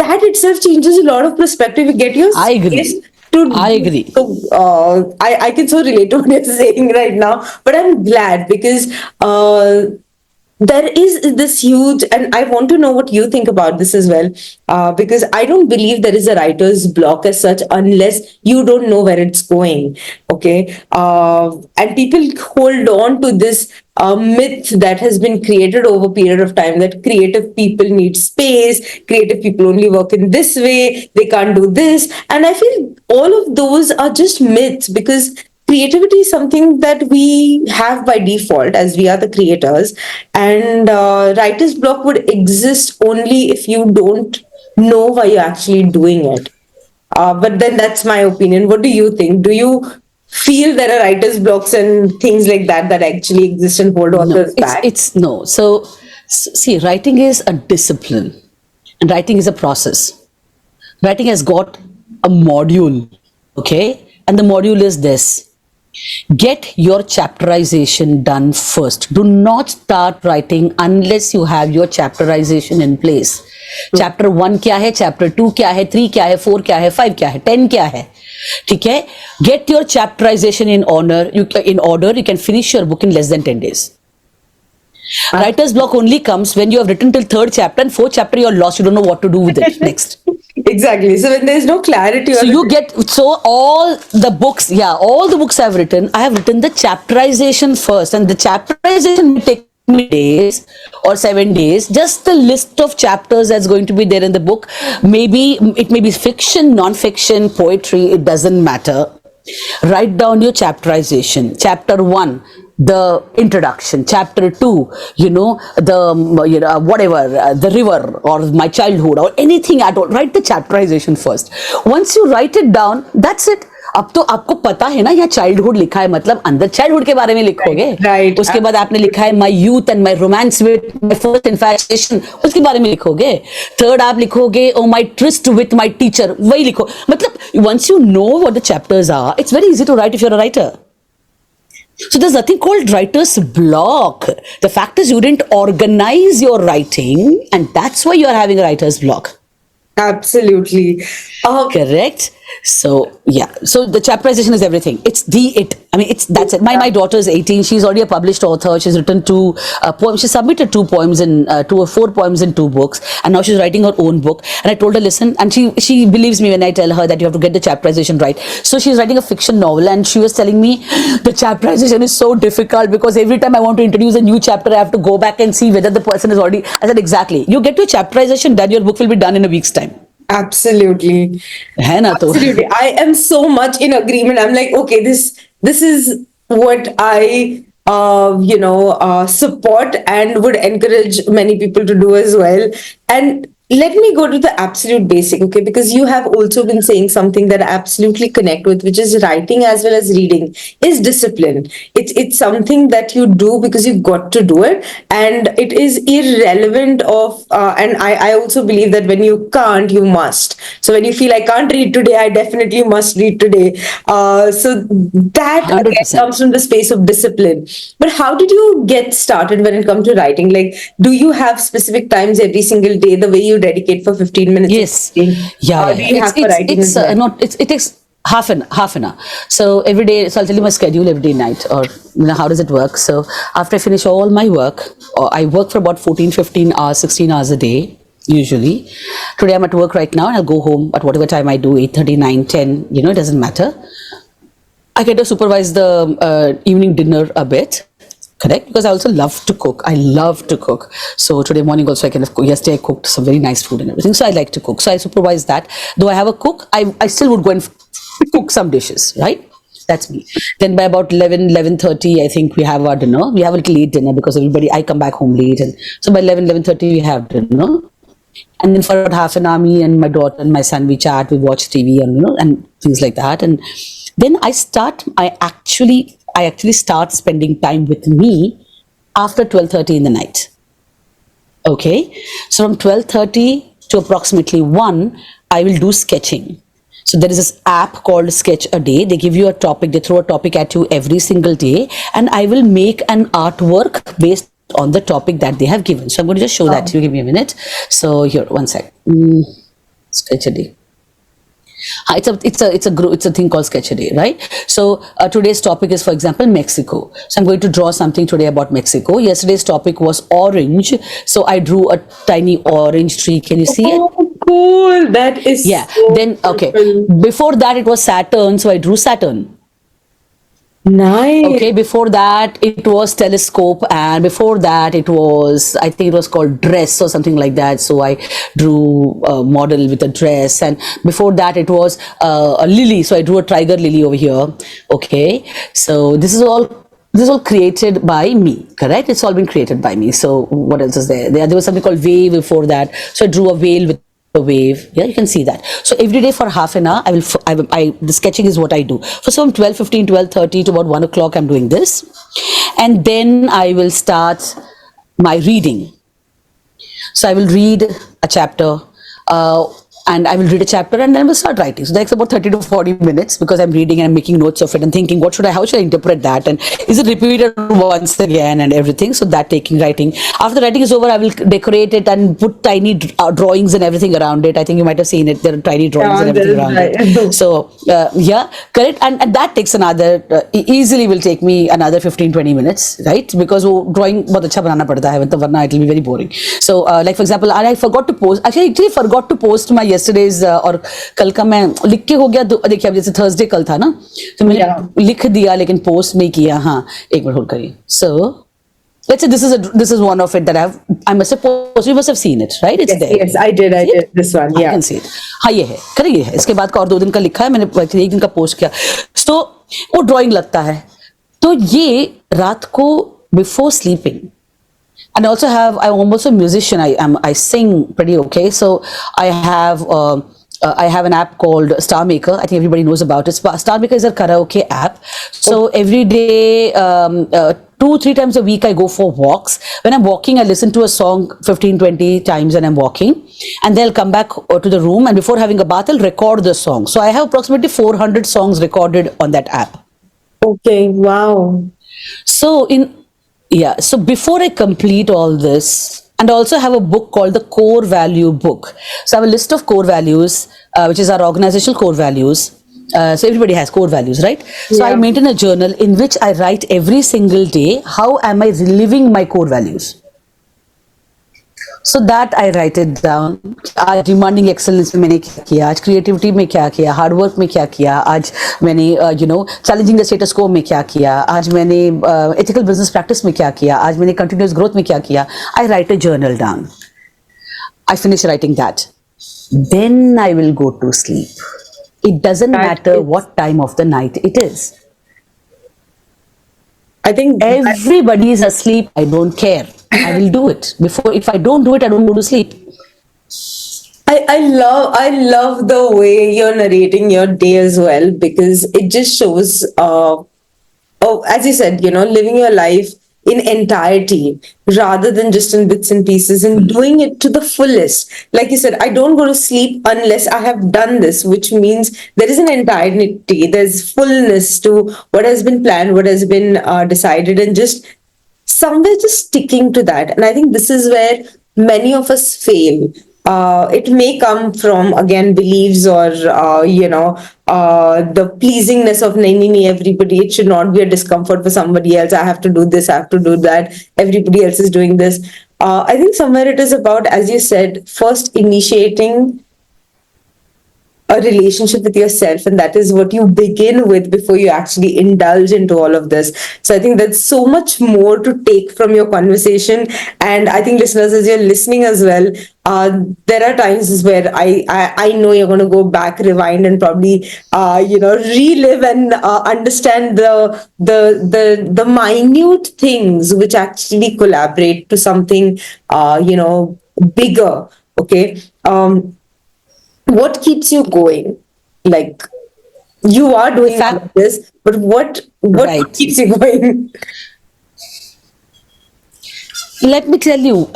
that itself changes a lot of perspective. You get your I agree. space to I agree. So, I can so relate to what you're saying right now, but I'm glad because there is this huge, and I want to know what you think about this as well, because I don't believe there is a writer's block as such unless you don't know where it's going. Okay, and people hold on to this myth that has been created over a period of time that creative people need space, creative people only work in this way, they can't do this, and I feel all of those are just myths because creativity is something that we have by default as we are the creators, and writer's block would exist only if you don't know why you're actually doing it. But then that's my opinion. What do you think? Do you feel there are writer's blocks and things like that that actually exist and hold authors back? It's no. So, see, writing is a discipline, and writing is a process. Writing has got a module, okay, and the module is this. Get your chapterization done first. Do not start writing unless you have your chapterization in place. Chapter 1 क्या है, chapter 2 क्या है, 3 क्या है, 4 क्या है, 5 क्या है, 10 क्या है, ठीक है? Get your chapterization in order. You can finish your book in less than 10 days. Writer's block only comes when you have written till 3rd chapter and 4th chapter you're lost. You don't know what to do with it next. Exactly. So when there's no clarity, So all the books I've written, I have written the chapterization first, and the chapterization will take me days or 7 days. Just the list of chapters that's going to be there in the book. Maybe it may be fiction, non-fiction, poetry. It doesn't matter. Write down your chapterization. Chapter 1. The introduction, chapter 2, the river or my childhood or anything at all. Write the chapterization first. Once you write it down, that's it. अब तो आपको पता है ना, यहाँ childhood लिखा है, मतलब अंदर चाइल्डहुड के बारे में लिखोगे. Right. उसके बाद आपने लिखा है माई youth and my romance with my first infection, उसके बारे में लिखोगे. 3rd आप लिखोगे ओ माई ट्रिस्ट विथ माई टीचर, वही लिखो. मतलब once you know what the chapters are, it's very easy to write if you're a writer. So there's nothing called writer's block. The fact is you didn't organize your writing, and that's why you're having a writer's block. absolutely. Correct? So yeah, so the chapterization is everything. It's it. I mean, that's it. My daughter is 18. She's already a published author. She's written two poems. She submitted two poems in two or four poems in two books, and now she's writing her own book. And I told her, listen, and she believes me when I tell her that you have to get the chapterization right. So she's writing a fiction novel, and she was telling me the chapterization is so difficult because every time I want to introduce a new chapter, I have to go back and see whether the person is already. I said exactly. You get your chapterization done, your book will be done in a week's time. Absolutely. है ना तो Absolutely. I am so much in agreement. I'm like, okay, this is what I support and would encourage many people to do as well. And let me go to the absolute basic, okay? Because you have also been saying something that I absolutely connect with, which is writing as well as reading is discipline. It's something that you do because you've got to do it, and it is irrelevant of. And I also believe that when you can't, you must. So when you feel I can't read today, I definitely must read today. So that again 100%. comes from the space of discipline. But how did you get started when it comes to writing? Like, do you have specific times every single day, the way you dedicate for 15 minutes? Yes. Do Yeah. you have for writing as well? Not. It takes half an hour. So every day. So I'll tell you my schedule every day night, or how does it work? So after I finish all my work, or I work for about 14, 15 hours, 16 hours a day. Usually, today I'm at work right now, and I'll go home at whatever time I do, 8:30, 9, 10. It doesn't matter. I get to supervise the evening dinner a bit. Correct, because I also love to cook. I love to cook. So today morning also yesterday I cooked some very nice food and everything. So I like to cook. So I supervise that. Though I have a cook, I still would go and cook some dishes, right? That's me. Then by about 11:30, I think we have our dinner. We have a little late dinner because I come back home late. And so by 11:30 we have dinner. And then for about half an hour, me and my daughter and my son, we chat, we watch TV and things like that. And then I actually start spending time with me after 12:30 in the night. Okay. So from 12:30 to approximately 1, I will do sketching. So there is this app called Sketch a Day. They give you a topic, they throw a topic at you every single day, and I will make an artwork based on the topic that they have given. So I'm going to just show that to you. Give me a minute. So here, one sec. Sketch a Day. It's a thing called Sketch a Day, right? So today's topic is, for example, Mexico. So I'm going to draw something today about Mexico. Yesterday's topic was orange. So I drew a tiny orange tree. Can you see it? Oh, cool. That is Yeah. so Then, okay. beautiful. Before that, it was Saturn. So I drew Saturn. Nice. Okay, before that it was telescope, and before that I think it was called dress or something like that. So I drew a model with a dress, and before that it was a lily. So I drew a tiger lily over here. Okay, so this is all created by me, correct? It's all been created by me. So what else is there? There was something called wave before that. So I drew a whale with a wave. Yeah, you can see that. So every day for half an hour, the sketching is what I do. So from 12:15, 12:30 to about 1 o'clock, I'm doing this. And then I will start my reading. So I will read a chapter, and I will read a chapter and then we'll start writing. So that's about 30 to 40 minutes because I'm reading and I'm making notes of it and thinking, how should I interpret that? And is it repeated once again and everything? So that writing. After writing is over, I will decorate it and put tiny drawings and everything around it. I think you might have seen it. There are tiny drawings and everything around it. So, yeah, correct. And that takes easily will take me another 15, 20 minutes, right? Because drawing bahut acha banana padta hai, warna it will be very boring. So, like for example, I forgot to post, actually forgot to post my yesterday's और कल का मैं लिख के हो गया. देखिए अब जैसे थर्सडे कल था ना, तो मैंने लिख दिया लेकिन पोस्ट नहीं किया. हाँ, एक मिनट होल्ड करिए. So let's say this is one of it that I must have posted. You must have seen it, right? It's there. Yes, I did this one. Yeah, I can see it. हाँ, ये है, करें ये है. इसके बाद का और 2 दिन का लिखा है मैंने, एक दिन का पोस्ट किया. So वो ड्राइंग लगता है. तो ये रात को before sleeping. And also I'm also a musician. I sing pretty okay. So I have an app called Star Maker. I think everybody knows about it. Star Maker is a karaoke app. So every day, 2-3 times a week, I go for walks. When I'm walking, I listen to a song 15-20 times when I'm walking, and then I'll come back to the room, and before having a bath, I'll record the song. So I have approximately 400 songs recorded on that app. Okay, wow. So so before I complete all this, and also have a book called the Core Value Book. So I have a list of core values, which is our organizational core values. So everybody has core values, right? So I Yeah. maintain a journal in which I write every single day, how am I living my core values? So that I write it down. आज demanding excellence में मैंने क्या किया, आज creativity में क्या किया, hard work में क्या किया, आज मैंने challenging the status quo में क्या किया, आज मैंने ethical business practice में क्या किया, आज मैंने continuous growth में क्या किया. I write a journal down. I finish writing that. Then I will go to sleep. It doesn't That matter is- what time of the night it is. I think Everybody is asleep. I don't care. I will do it. If I don't do it, I don't go to sleep. I love the way you're narrating your day as well, because it just shows as you said, living your life in entirety rather than just in bits and pieces, and doing it to the fullest. Like you said, I don't go to sleep unless I have done this, which means there is an entirety, there's fullness to what has been planned, what has been decided, and just somewhere just sticking to that. And I think this is where many of us fail. It may come from, again, beliefs or the pleasingness of naming everybody. It should not be a discomfort for somebody else. I have to do this, I have to do that, everybody else is doing this. I think somewhere it is about, as you said, first initiating a relationship with yourself, and that is what you begin with before you actually indulge into all of this. So I think that's so much more to take from your conversation, and I think listeners, as you're listening as well, there are times where I know you're going to go back, rewind, and probably relive and understand the minute things which actually collaborate to something bigger. Okay. What keeps you going? Like, you are doing this, but what Right. keeps you going? Let me tell you,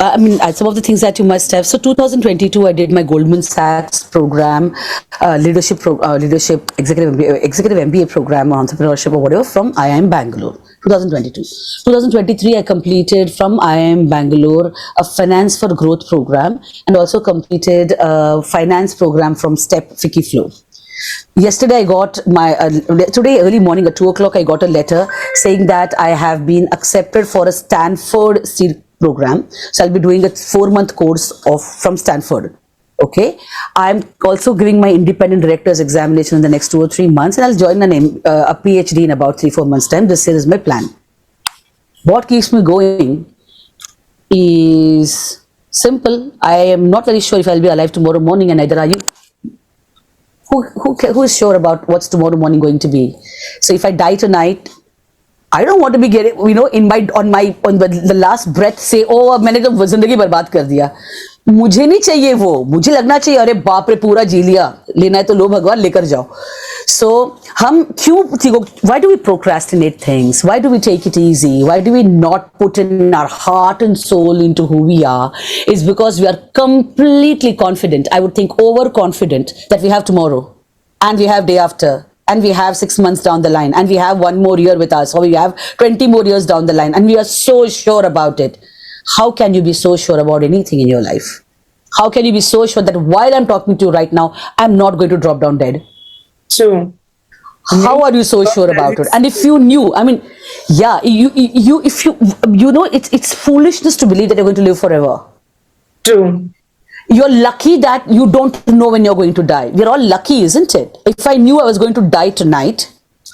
some of the things that you must have. So 2022, I did my Goldman Sachs program, leadership executive MBA program on entrepreneurship or whatever from IIM Bangalore. 2022. 2023, I completed from IIM Bangalore a finance for growth program, and also completed a finance program from Step Fikiflow. Yesterday I got today early morning at 2 o'clock, I got a letter saying that I have been accepted for a Stanford seed program. So I'll be doing a 4-month course from Stanford. Okay. I'm also giving my independent director's examination in the next 2 or 3 months, and I'll join a PhD in about 3-4 months time. This is my plan. What keeps me going is simple. I am not very sure if I'll be alive tomorrow morning, and neither are you. Who is sure about what's tomorrow morning going to be? So if I die tonight, I don't want to be getting, on the last breath say, oh, अब मैंने तो जिंदगी बर्बाद कर दिया. मुझे नहीं चाहिए वो. मुझे लगना चाहिए, अरे बाप रे पूरा जी लिया. लेना है तो लो भगवान, लेकर जाओ. So why do we procrastinate things? Why do we take it easy? Why do we not put in our heart and soul into who we are? It's because we are completely confident. I would think overconfident that we have tomorrow, and we have day after, and we have 6 months down the line, and we have 1 more year with us, or we have 20 more years down the line, and we are so sure about it. How can you be so sure about anything in your life? How can you be so sure that while I'm talking to you right now, I'm not going to drop down dead? True. How are you so sure about it? And if you knew, it's foolishness to believe that you're going to live forever. True. You're lucky that you don't know when you're going to die. We're all lucky, isn't it? If I knew I was going to die tonight,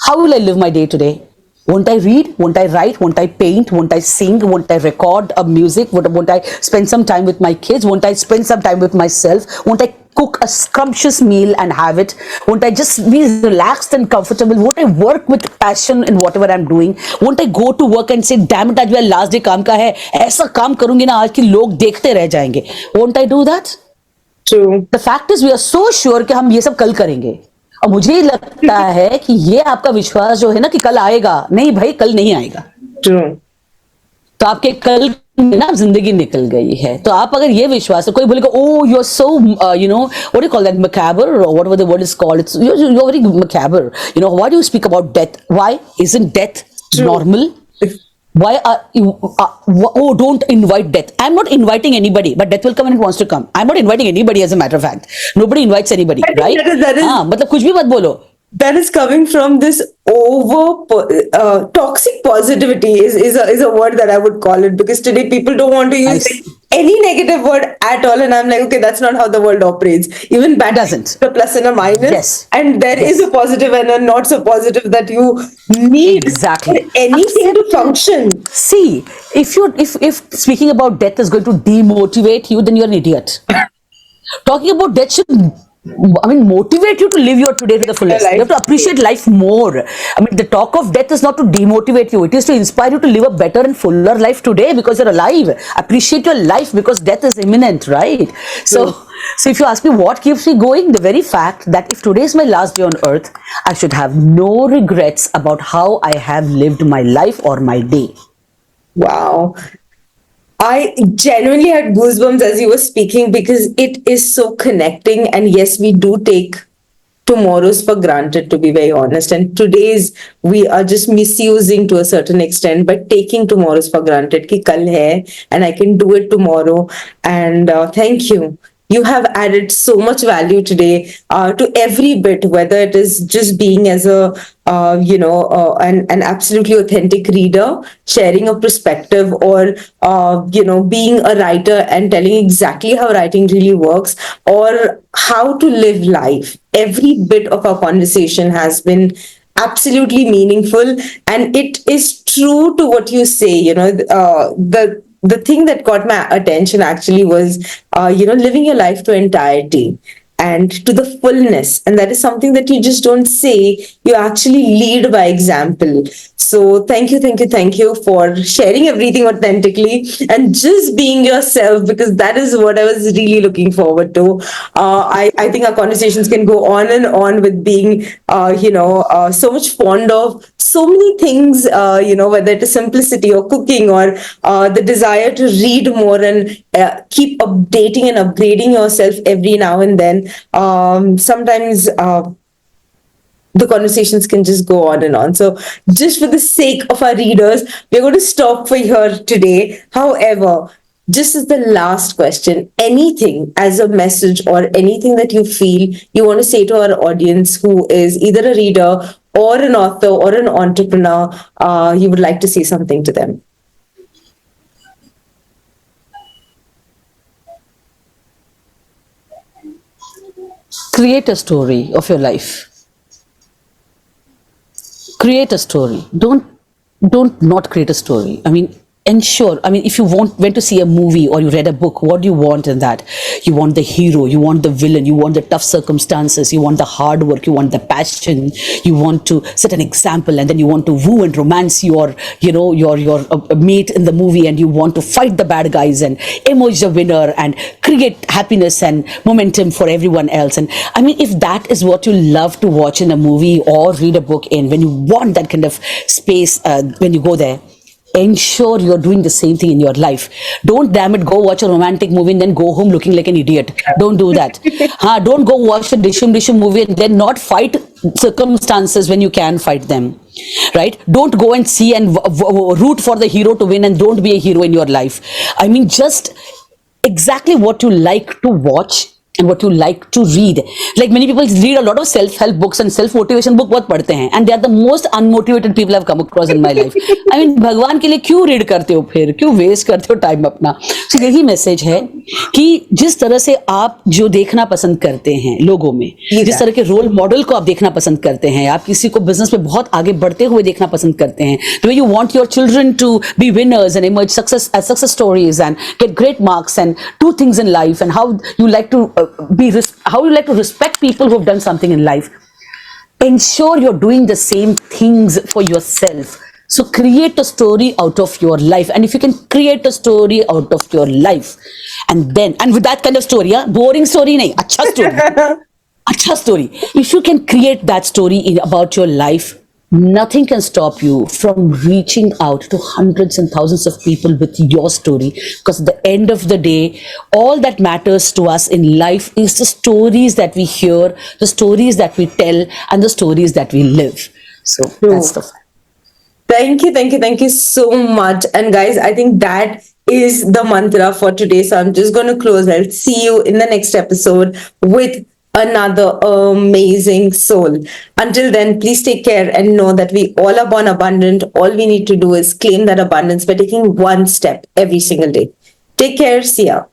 how will I live my day today? Won't I read? Won't I write? Won't I paint? Won't I sing? Won't I record a music? Won't I spend some time with my kids? Won't I spend some time with myself? Won't I cook a scrumptious meal and have it? Won't I just be relaxed and comfortable? Won't I work with passion in whatever I'm doing? Won't I go to work and say, damn it, आज मेरा last day काम का है, ऐसा काम करूंगी ना आज कि लोग देखते रह जाएंगे? Won't I do that? True. The fact is we are so sure कि हम ये सब कल करेंगे. और मुझे लगता है कि ये आपका विश्वास जो है ना कि कल आएगा, नहीं भाई कल नहीं आएगा. True. तो आपके कल में ना जिंदगी निकल गई है. तो आप अगर ये विश्वास है, कोई बोलेगा oh you're so what do you call that, macabre or whatever the word is called, you're very macabre, why do you speak about death? Why isn't death True. normal? Why are you? Oh, don't invite death. I'm not inviting anybody, but death will come when it wants to come. I'm not inviting anybody, as a matter of fact. Nobody invites anybody, I think right? that is हाँ, मतलब कुछ भी मत बोलो. that is coming from this toxic positivity is a word that I would call it, because today people don't want to use Nice. any negative word at all, and I'm like, okay, that's not how the world operates. Even bad Doesn't. a plus and a minus, Yes. and there is Yes. a positive and a not so positive that you need Exactly. for anything to function. See, if speaking about death is going to demotivate you, then you're an idiot. Talking about death should, I mean, motivate you to live your today to the fullest. life. You have to appreciate life more. I mean, the talk of death is not to demotivate you. It is to inspire you to live a better and fuller life today because you're alive. Appreciate your life because death is imminent, right? So if you ask me what keeps me going, the very fact that if today is my last day on earth, I should have no regrets about how I have lived my life or my day. Wow. I genuinely had goosebumps as you were speaking, because it is so connecting. And yes, we do take tomorrow's for granted, to be very honest. And today's we are just misusing to a certain extent, but taking tomorrow's for granted. Ki kal hai, and I can do it tomorrow. And thank you. You have added so much value today to every bit, whether it is just being as a an absolutely authentic reader, sharing a perspective, or being a writer and telling exactly how writing really works, or how to live life. Every bit of our conversation has been absolutely meaningful, and it is true to what you say. The thing that got my attention actually was living your life to entirety and to the fullness, and that is something that you just don't say, you actually lead by example. So thank you for sharing everything authentically and just being yourself, because that is what I was really looking forward to. I think our conversations can go on and on with being so much fond of so many things, whether it is simplicity or cooking, or the desire to read more and keep updating and upgrading yourself every now and then. Sometimes the conversations can just go on and on. So, just for the sake of our readers, we're going to stop for here today. However, just as the last question, anything as a message or anything that you feel you want to say to our audience who is either a reader or an author or an entrepreneur, you would like to say something to them? Create a story of your life. Create a story. Don't not create a story. I mean, ensure. I mean, if you went to see a movie or you read a book, what do you want in that? You want the hero, you want the villain, you want the tough circumstances, you want the hard work, you want the passion, you want to set an example, and then you want to woo and romance your mate in the movie, and you want to fight the bad guys and emerge the winner and create happiness and momentum for everyone else. And I mean, if that is what you love to watch in a movie or read a book in, when you want that kind of space, when you go there, ensure you're doing the same thing in your life. Don't, damn it, go watch a romantic movie and then go home looking like an idiot. Don't do that. Don't go watch a dishum movie and then not fight circumstances when you can fight them. Right? Don't go and see and root for the hero to win, and don't be a hero in your life. I mean, just exactly what you like to watch and what you like to read. Like, many people read a lot of self-help books and self-motivation book बहुत पढ़ते हैं, and they are the most unmotivated people I've come across in my life. I mean, भगवान के लिए क्यों read करते हो, फिर क्यों वेस्ट करते हो टाइम अपना? So यही मैसेज है कि जिस तरह से आप जो देखना पसंद करते हैं लोगों में, जिस तरह के रोल मॉडल को आप देखना पसंद करते हैं, आप किसी को बिजनेस में बहुत आगे बढ़ते हुए देखना पसंद करते हैं, the way you want your children to be winners and emerge success stories and get great marks and do things in life, and how you like to how you like to respect people who have done something in life. Ensure you're doing the same things for yourself. So create a story out of your life, and if you can create a story out of your life, and with that kind of story, boring story nahi, acha story, acha story. If you can create that story about your life, nothing can stop you from reaching out to hundreds and thousands of people with your story, because at the end of the day, all that matters to us in life is the stories that we hear, the stories that we tell, and the stories that we live. So that's the fact. Thank you so much. And guys, I think that is the mantra for today. So I'm just going to close. I'll see you in the next episode with another amazing soul. Until then, please take care and know that we all are born abundant. All we need to do is claim that abundance by taking one step every single day. Take care. See ya.